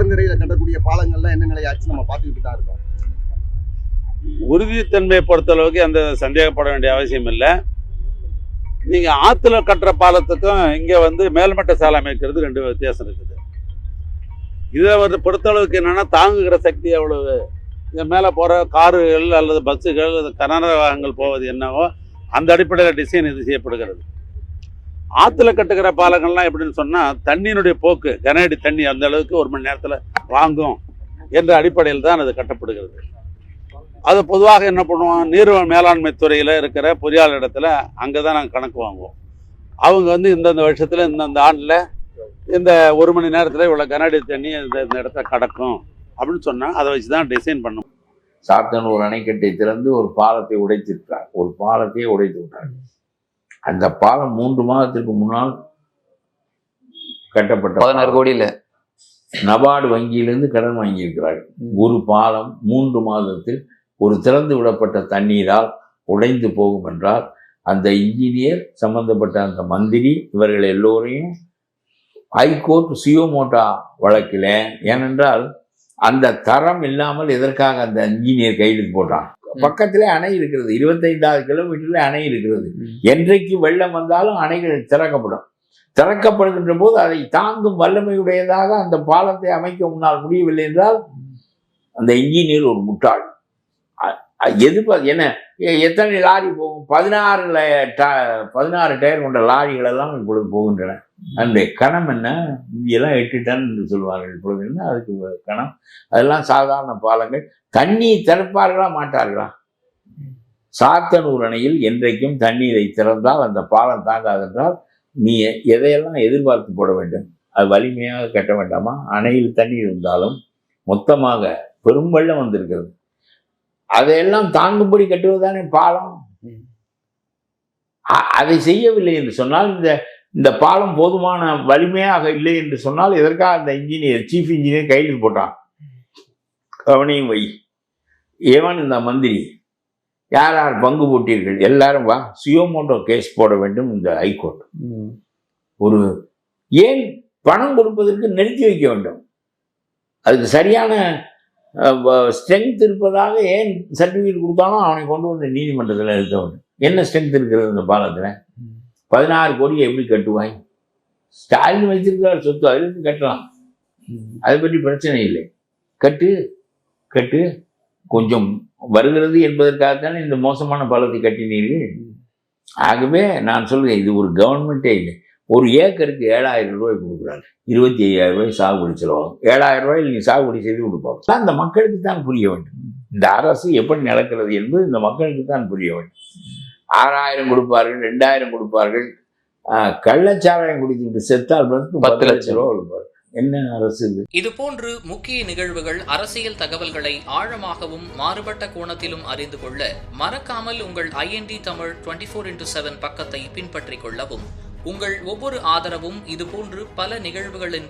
குளங்கரையில கட்டக்கூடிய பாலங்கள்லாம் என்ன நிலையாச்சு நம்ம பார்த்துக்கிட்டு தான் இருக்கோம். உறுதித்தன்மையை பொறுத்தளவுக்கு அந்த சந்தேகப்பட வேண்டிய அவசியம் இல்லை. நீங்க ஆத்துல கட்டுற பாலத்துக்கும் இங்க மேல்மட்ட சாலை அமைக்கிறது 2 வித்தியாசம் இருக்குது. இதை பொறுத்தளவுக்கு என்னன்னா தாங்குகிற சக்தி எவ்வளவு, இங்க மேல போற காருகள் அல்லது பஸ்ஸுகள் கனரக வாகனங்கள் போவது என்னவோ அந்த அடிப்படையில் டிசைன் இது செய்யப்படுகிறது. ஆத்துல கட்டுகிற பாலங்கள்லாம் எப்படின்னு சொன்னா தண்ணியினுடைய போக்கு கனஅடி தண்ணி அந்த அளவுக்கு 1 மணி நேரத்துல வாங்கும் என்ற அடிப்படையில் தான் அது கட்டப்படுகிறது. அது பொதுவாக என்ன பண்ணுவோம், நீர் மேலாண்மை துறையில் இருக்கிற பொறியாளர் இடத்துல அங்கே தான் நாங்கள் கணக்கு வாங்குவோம். அவங்க இந்தந்த வருஷத்தில் இந்தந்த ஆண்டில் இந்த 1 மணி நேரத்தில் இவ்வளோ கனஅடி தண்ணி இந்த இடத்த கடக்கும் அப்படின்னு சொன்னால் அதை வச்சு தான் டிசைன் பண்ணும். சாத்தனூர் அணைக்கட்டை திறந்து ஒரு பாலத்தை உடைத்திருக்கிறார், ஒரு பாலத்தையே உடைத்து விட்டார். அந்த பாலம் 3 மாதத்திற்கு முன்னால் கட்டப்பட்ட 16 கோடியில் நபார்டு வங்கியிலிருந்து கடன் வாங்கியிருக்கிறார். ஒரு பாலம் 3 மாதத்தில் ஒரு திறந்து விடப்பட்ட தண்ணீரால் உடைந்து போகும் என்றால் அந்த இன்ஜினியர், சம்பந்தப்பட்ட அந்த மந்திரி, இவர்கள் எல்லோரையும் ஹைகோர்ட் சுயோமோட்டோ வழக்கில், ஏனென்றால் அந்த தரம் இல்லாமல் எதற்காக அந்த இன்ஜினியர் கையெழுத்து போட்டான். பக்கத்திலே அணை இருக்கிறது, 25 கிலோமீட்டர்ல அணை இருக்கிறது. என்றைக்கு வெள்ளம் வந்தாலும் அணைகள் திறக்கப்படுகின்ற போது அதை தாங்கும் வல்லமையுடையதாக அந்த பாலத்தை அமைக்க முன்னால் முடியவில்லை என்றால் அந்த இன்ஜினியர் ஒரு முட்டாள். என்ன எத்தனை லாரி போகும்? 16 டயர் கொண்ட லாரிகள் எல்லாம் இப்பொழுது போகின்றன. அந்த கணம் என்ன, இங்கெல்லாம் 8 டன் என்று சொல்வார்கள். இப்பொழுது என்ன அதுக்கு கணம்? அதெல்லாம் சாதாரண பாலங்கள். தண்ணி திறப்பார்களா மாட்டார்களா? சாத்தனூர் அணையில் என்றைக்கும் தண்ணீரை திறந்தால் அந்த பாலம் தாங்காதென்றால் நீ எதையெல்லாம் எதிர்பார்த்து போட வேண்டும்? அது வலிமையாக கட்ட வேண்டாமா? அணையில் தண்ணீர் இருந்தாலும் மொத்தமாக பெரும் வெள்ளம் வந்திருக்கிறது, அதையெல்லாம் தாங்கும்படி கட்டுவதுதானே பாலம். அதை செய்யவில்லை என்று சொன்னால், இந்த பாலம் போதுமான வலிமையாக இல்லை என்று சொன்னால் எதற்காக அந்த இன்ஜினியர், சீஃப் இன்ஜினியர் கையில் போட்டான்? அவனையும் வை. ஏவன் இந்த மந்திரி, யார் யார் பங்கு போட்டீர்கள் எல்லாரும் வா, சுயோமோட்டோ கேஸ் போட வேண்டும் இந்த ஹைகோர்ட். ஒரு ஏன் பணம் கொடுப்பதற்கு நிறுத்தி வைக்க வேண்டும்? அதுக்கு சரியான ஸ்ட்ரென்த் இருப்பதாக ஏன் சர்டிஃபிகேட் கொடுத்தாலும் அவனை கொண்டு வந்து நீதிமன்றத்தில் நிறுத்த வேண்டும். என்ன ஸ்ட்ரென்த் இருக்கிறது இந்த பாலத்தில்? 16 கோடியை எப்படி கட்டுவாய்? ஸ்டாலின் வைத்திருக்கிறார் சொத்து, அதிலிருந்து கட்டலாம், அதை பற்றி பிரச்சனை இல்லை. கட்டு கொஞ்சம் வருகிறது என்பதற்காகத்தானே இந்த மோசமான பாலத்தை கட்டினீர்கள். ஆகவே நான் சொல்கிறேன், இது ஒரு கவர்மெண்ட்டே இல்லை. ஒரு ஏக்கருக்கு 7,000 ரூபாய் கொடுக்குறாங்க, 25,000 ரூபாய் சாகுபடி செலவாகும். 7,000 ரூபாயில் நீ சாகுபடி செய்து கொடுப்பாங்க. இந்த மக்களுக்கு தான் புரிய வேண்டும் இந்த அரசு எப்படி நடக்கிறது என்பது இந்த மக்களுக்கு தான் புரிய வேண்டும். 6,000 கொடுப்பார்கள், 2,000 கொடுப்பார்கள். கள்ளச்சாராயம் குடித்துட்டு செத்தால் 10 லட்சம் ரூபாய் கொடுப்பார்கள். என்ன அரசு இது? இதுபோன்று முக்கிய நிகழ்வுகள், அரசியல் தகவல்களை ஆழமாகவும் மாறுபட்ட கோணத்திலும் அறிந்து கொள்ள மறக்காமல் உங்கள் IND தமிழ் 24x7 பக்கத்தை பின்பற்றிக் கொள்ளவும். உங்கள் ஒவ்வொரு ஆதரவும் இதுபோன்று பல நிகழ்வுகளின்